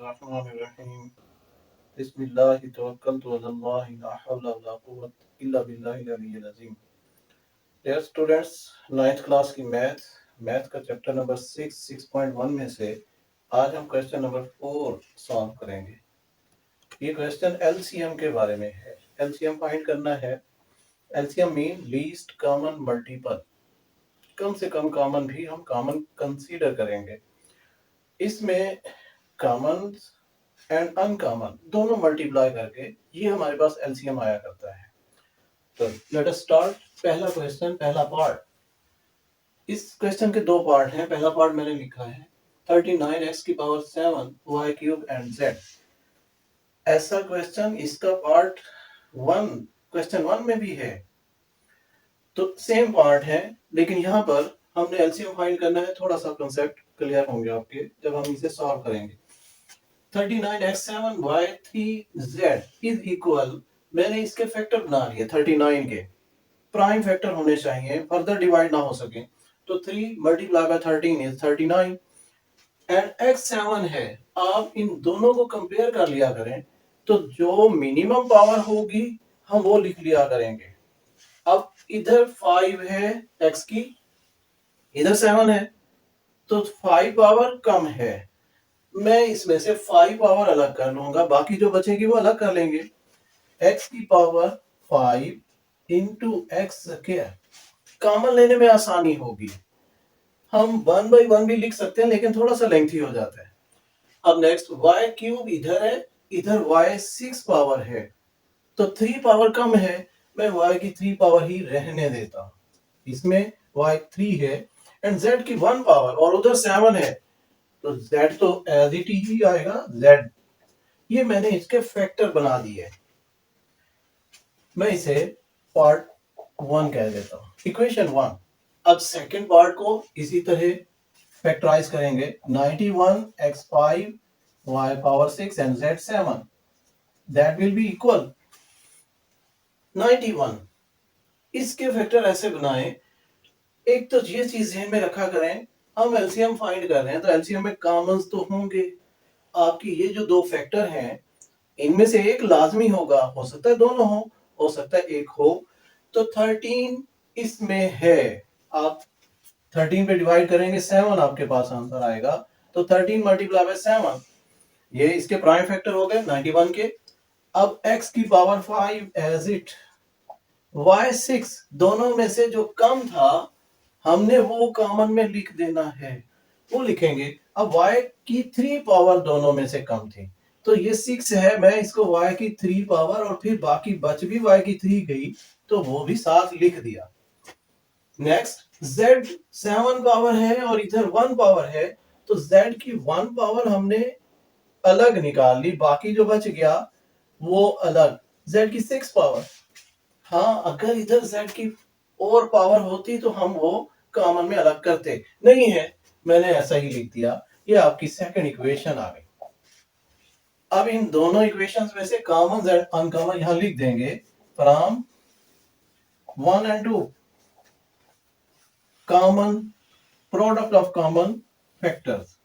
बिस्मिल्लाहिर्रहमानिर्रहीम। बिस्मिल्लाहि तवक्कलतु अलल्लाहि ला हौला वला कुव्वता इल्ला बिल्लाहिल अलिय्यिल अज़ीम। डियर स्टूडेंट्स, नाइन्थ क्लास की मैथ का चैप्टर नंबर 6.1 में से आज हम क्वेश्चन नंबर 4 सॉल्व करेंगे। ये क्वेश्चन एलसीएम के बारे में है। एलसीएम फाइंड करना है। LCM mean least common multiple. कम से कम कॉमन भी हम कॉमन कंसीडर करेंगे। इसमें कॉमन एंड अनकॉमन दोनों मल्टीप्लाई करके ये हमारे पास एलसीएम आया करता है। तो लेट अस स्टार्ट। पहला क्वेश्चन, पहला पार्ट। इस क्वेश्चन के दो पार्ट हैं। पहला पार्ट मैंने लिखा है 39x⁷ y³ एंड z। ऐसा क्वेश्चन इसका पार्ट 1 क्वेश्चन 1 में भी है, तो सेम पार्ट है, लेकिन यहाँ पर हमने एलसीएम फाइंड करना है। थोड़ा सा कंसेप्ट क्लियर होंगे आपके जब हम इसे सॉल्व करेंगे। 39x⁷y3z इज इक्वल, मैंने इसके फैक्टर बना लिए 39 के। प्राइम फैक्टर होने चाहिए, फर्दर डिवाइड ना हो सके। तो 3 multiply by 13 is 39 and x7 है। आप इन दोनों को कंपेयर कर लिया करें, तो जो मिनिमम पावर होगी हम वो लिख लिया करेंगे। अब इधर 5 है x की, इधर 7 है, तो 5 पावर कम है। मैं इसमें से 5 पावर अलग कर लूंगा, बाकी जो बचेगी वो अलग कर लेंगे। x की power 5 into x square. Common लेने में आसानी होगी, हम 1/1 भी लिख सकते हैं, लेकिन थोड़ा सा लेंथी हो जाता है। अब नेक्स्ट y³ इधर है, इधर y6 पावर है, तो 3 पावर कम है, मैं y की 3 पावर ही रहने देता हूं। इसमें y3 है एंड z की 1 पावर, और उधर 7 है, तो z तो एज इट ही आएगा z। ये मैंने इसके फैक्टर बना दिए। मैं इसे पार्ट 1 कह देता हूं, इक्वेशन 1। अब सेकंड पार्ट को इसी तरह फैक्टराइज करेंगे। 91x5 y⁴ and z7 that will be equal 91। इसके फैक्टर ऐसे बनाएं। एक तो ये चीज ध्यान में रखा करें, हम एलसीएम फाइंड कर रहे हैं, तो एलसीएम में कॉमन्स तो होंगे। आपकी ये जो दो फैक्टर हैं, इनमें से एक लाजमी होगा, हो सकता है दोनों हो सकता है एक हो। तो 13 इसमें है, आप 13 पे डिवाइड करेंगे 7 आपके पास आंसर आएगा। तो 13 मल्टीप्लाई बाय 7, ये इसके प्राइम फैक्टर हो गए 91 के। अब x की पावर 5 एज इट, y6 दोनों में से जो कम था हमने वो कॉमन में लिख देना है, वो लिखेंगे। अब y की 3 पावर दोनों में से कम थी, तो ये 6 है, मैं इसको y की 3 पावर और फिर बाकी बच भी y की 3 गई, तो वो भी साथ लिख दिया। नेक्स्ट z 7 पावर है और इधर 1 पावर है, तो z की 1 पावर हमने अलग निकाल ली, बाकी जो बच गया वो अलग। z की 6 पावर, हाँ, अगर इधर z की और पावर होती तो हम वो कॉमन में अलग करते, नहीं है, मैंने ऐसा ही लिख दिया। ये आपकी सेकंड इक्वेशन आ गई। अब इन दोनों इक्वेशंस में से कॉमन एंड अनकॉमन यहां लिख देंगे। From 1 and 2 common, product of common factors,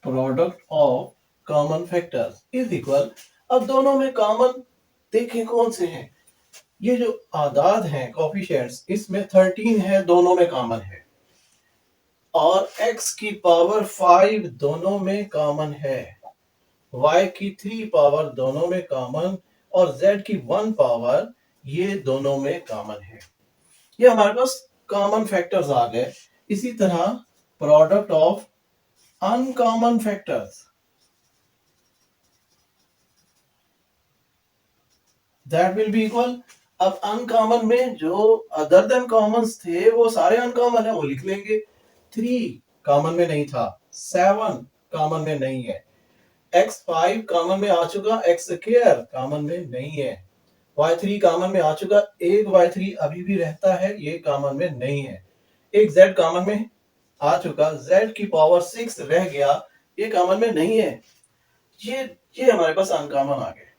product of common factors is equal. अब दोनों में कॉमन देखें कौन से हैं। ये जो आदाद हैं कोफिशिएंट्स, इसमें 13 है, दोनों में कॉमन है, और x की पावर 5 दोनों में कॉमन है, y की 3 पावर दोनों में कॉमन, और z की 1 पावर ये दोनों में कॉमन है। ये हमारे पास कॉमन फैक्टर्स आ गए। इसी तरह product of uncommon factors, that will be equal. अब अनकॉमन में जो अदर देन कॉमन्स थे वो सारे अनकॉमन है, वो लिख लेंगे। 3 कॉमन में नहीं था, 7 कॉमन में नहीं है, x5 कॉमन में आ चुका, x स्क्वायर कॉमन में नहीं है, y3 कॉमन में आ चुका, एक y3 अभी भी रहता है, ये कॉमन में नहीं है, एक z कॉमन में आ चुका, z की पावर 6 रह गया, ये कॉमन में नहीं है। ये हमारे पास अनकॉमन आ गए।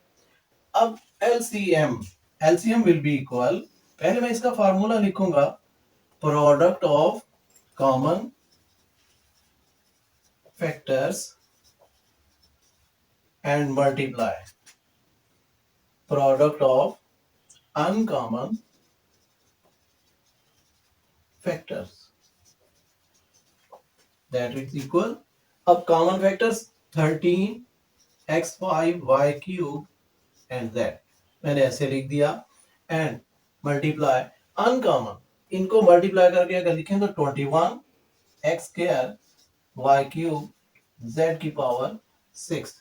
अब LCM, LCM will be equal, पहले मैं इसका फार्मूला लिखूंगा, product of common factors and multiply product of uncommon factors that is equal. अब common factors 13 x5 y cube and z मैंने ऐसे लिख दिया एंड मल्टीप्लाई अनकॉमन इनको मल्टीप्लाई करके अगर लिखें तो 21 x square y cube z की पावर 6।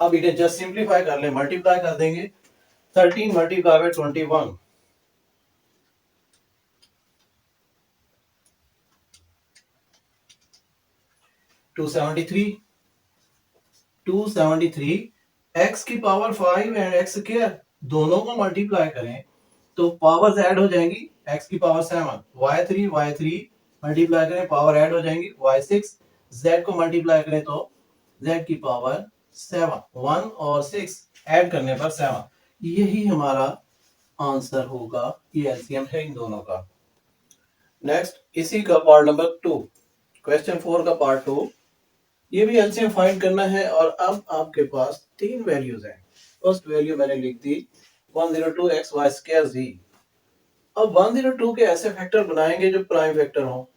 अब इन्हें जस्ट सिंप्लीफाई कर ले, मल्टीप्लाई कर देंगे 13 मल्टीप्लाई बाय 21 273 x की पावर 5 एंड x स्क्वायर दोनों को मल्टीप्लाई करें तो पावर्स ऐड हो जाएंगी, x की पावर 7 y3 मल्टीप्लाई करें पावर ऐड हो जाएंगी y6 z को मल्टीप्लाई करें तो z की पावर 7 1 और 6 ऐड करने पर 7। यही हमारा आंसर होगा, ये एलसीएम है इन दोनों का। नेक्स्ट इसी का पार्ट नंबर 2 क्वेश्चन 4 का पार्ट 2, ये भी एलसीएम फाइंड करना है और अब आपके पास तीन वैल्यूज हैं। फर्स्ट वैल्यू मैंने लिख दी 102 x y स्क्वायर z। अब 102 के ऐसे फैक्टर बनाएंगे जो प्राइम फैक्टर हो।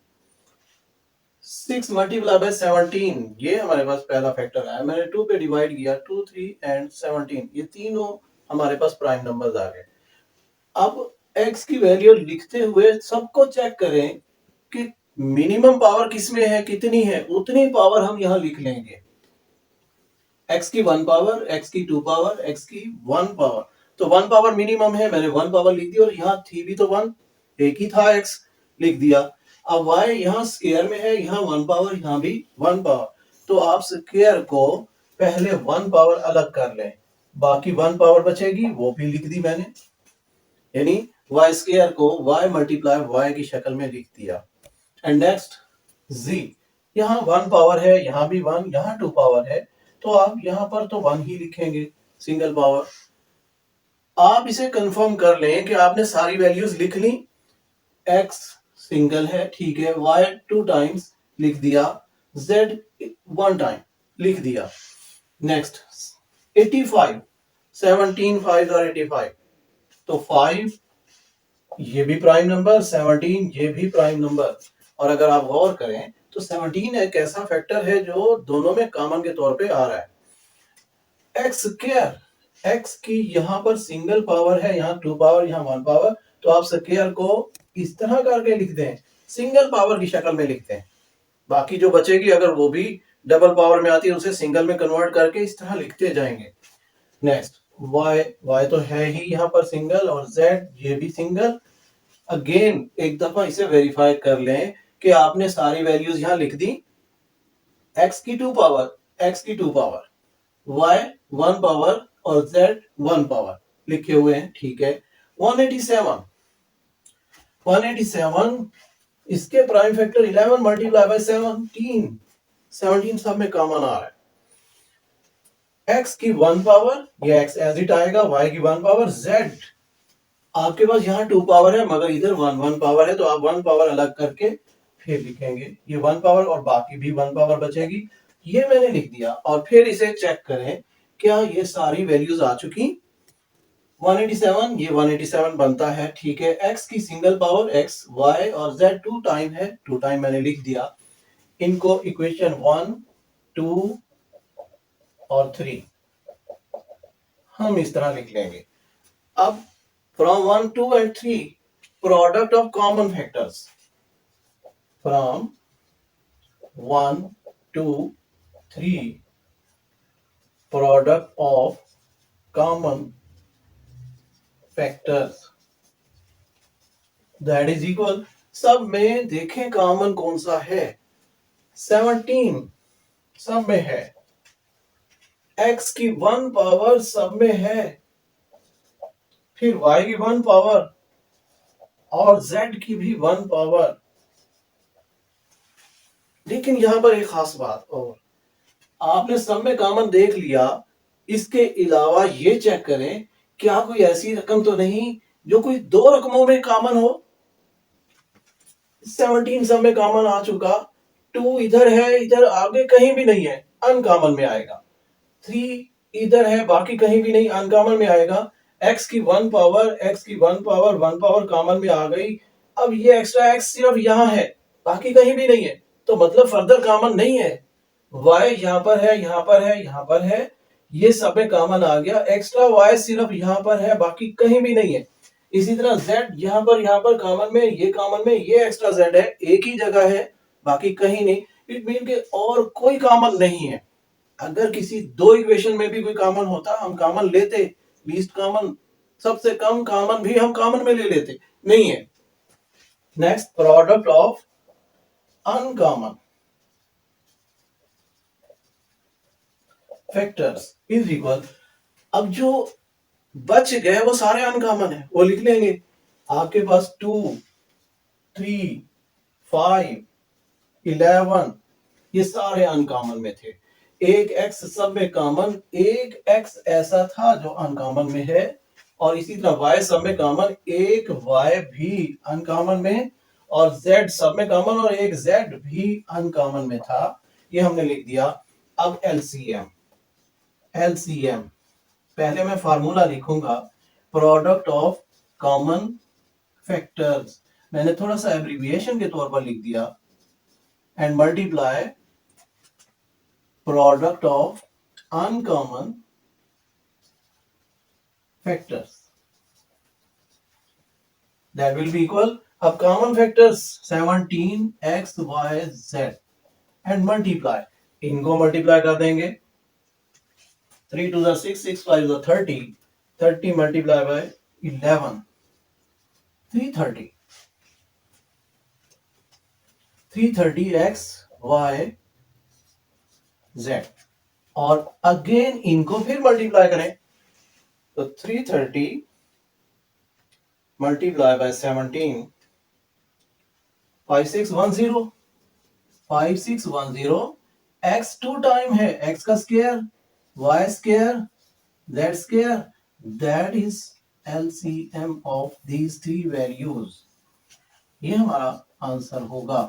6 मल्टीप्लाई बाय 17 ये हमारे पास पहला फैक्टर है, मैंने 2 पे डिवाइड किया 2 3 एंड 17 ये तीनों हमारे पास प्राइम नंबर्स आ गए। अब x की वैल्यू लिखते हुए सबको चेक करें कि मिनिमम पावर किसमें है, कितनी है, उतनी पावर हम यहां लिख लेंगे। x की 1 पावर, x की 2 पावर, x की 1 पावर, तो 1 पावर मिनिमम है, मैंने 1 पावर लिख दी और यहाँ थी भी तो 1 एक ही था x लिख दिया। अब y यहाँ स्क्वायर में है, यहाँ 1 पावर, यहाँ भी 1 पावर, तो आप स्क्वायर को पहले 1 पावर अलग कर लें, बाकी 1 पावर बचेगी वो भी लिख दी मैंने, यानी y स्क्वायर को y मल्टीप्लाई y की शक्ल में लिख दिया। एंड नेक्स्ट z यहाँ 1 पावर है, यहाँ भी 1, यहाँ 2 पावर है, तो आप यहाँ पर तो 1 ही लिखेंगे सिंगल पावर। आप इसे कंफर्म कर लें कि आपने सारी वैल्यूज लिख ली, x सिंगल है ठीक है, y 2 टाइम्स लिख दिया, z 1 टाइम लिख दिया। नेक्स्ट 85 17 5 और 85, तो 5 ये भी प्राइम नंबर, 17 ये भी प्राइम नंबर, और अगर आप गौर करें तो 17 एक ऐसा फैक्टर है जो दोनों में कॉमन के तौर पे आ रहा है। x स्क्वायर, x की यहाँ पर सिंगल पावर है, यहाँ 2 पावर, यहाँ 1 पावर, तो आप स्क्वायर को इस तरह करके लिख दें, सिंगल पावर की शक्ल में लिखते हैं, बाकी जो बचेगी अगर वो भी डबल पावर में आती है उसे सिंगल में कन्वर्ट करके इस तरह लिखते जाएंगे। नेक्स्ट y तो है ही यहाँ पर सिंगल, और z ये भी सिंगल। अगेन एक दफा इसे वेरीफाई कर लें कि आपने सारी वैल्यूज यहां लिख दी, x की 2 पावर, x की 2 पावर, y 1 पावर और z 1 पावर लिखे हुए हैं ठीक है। 187 इसके प्राइम फैक्टर 11 मल्टीप्लाई बाय 17 सब में कॉमन आ रहा है। x की 1 पावर, ये x एज इट आएगा, y की 1 पावर, z आपके पास यहाँ 2 पावर है मगर इधर 1 पावर है, तो आप 1 पावर अलग करके फिर लिखेंगे, ये 1 पावर और बाकी भी 1 पावर बचेगी, ये मैंने लिख दिया। और फिर इसे चेक करें क्या ये सारी वैल्यूज आ चुकी, 187 ये 187 बनता है ठीक है। x की सिंगल पावर x, y और z 2 टाइम है, 2 टाइम मैंने लिख दिया। इनको इक्वेशन 1 2 और 3 हम इस तरह लिख लेंगे। अब from 1 2 and 3 product of common factors, from 1 2 3 product of common factors that is equal, सब में देखें कॉमन कौन सा है, 17 सब में है, x की 1 पावर सब में है, फिर y की 1 पावर और z की भी 1 पावर। लेकिन यहां पर एक खास बात, और आपने सब में कॉमन देख लिया, इसके अलावा ये चेक करें क्या कोई ऐसी रकम तो नहीं जो कोई 2 रकमों में कॉमन हो। 17 सब में कॉमन आ चुका, 2 इधर है, इधर आगे कहीं भी नहीं है, अनकॉमन में आएगा। 3 इधर है, बाकी कहीं भी नहीं, अनकॉमन में आएगा। x की 1 पावर, x की 1 पावर, 1 पावर कॉमन में आ गई। अब ये एक्स्ट्रा x सिर्फ यहाँ है, बाकी कहीं भी नहीं है, तो मतलब फर्दर कॉमन नहीं है। y यहाँ पर है, यहाँ पर है, यहाँ पर है, ये सब में कॉमन आ गया। एक्स्ट्रा y सिर्फ यहाँ पर है, बाकी कहीं भी नहीं है। इसी तरह z यहाँ पर कॉमन में, ये कॉमन में, ये एक्स्ट्रा z है, एक ही जगह है, बाकी कहीं नहीं। इट मीन के और कोई कॉमन नहीं है। अगर किसी दो इक्वेशन में भी कोई कॉमन होता हम कॉमन लेते, लीस्ट कॉमन, सबसे कम कॉमन भी हम कॉमन में ले लेते, नहीं है। Next, product of uncommon factors is equal, अब जो बच गए वो सारे अनकॉमन है, वो लिख लेंगे। आपके पास 2, 3, 5, 11 ये सारे अनकॉमन में थे। एक x सब में कॉमन, एक x ऐसा था जो अनकॉमन में है, और इसी तरह y सब में कॉमन, एक y भी अनकॉमन में, और z सब में कॉमन और एक z भी अनकॉमन में था। ये हमने लिख दिया। अब LCM, LCM पहले मैं फार्मूला लिखूंगा, प्रोडक्ट ऑफ कॉमन फैक्टर्स, मैंने थोड़ा सा एब्रिविएशन के तौर पर लिख दिया, and multiply product of uncommon factors, that will be equal, अब common factors 17 x y z and multiply, इनको मल्टीप्लाई कर देंगे। 3 to the 6, 6 5 the 30, 30 multiplied by 11, 330, 330 x y z, और अगेन इनको फिर मल्टीप्लाई करें, तो 330 मल्टीप्लाई बाय 17, 5610, 5610, x 2 टाइम है, x का square, y square, z square, that is LCM of these three values. ये हमारा आंसर होगा।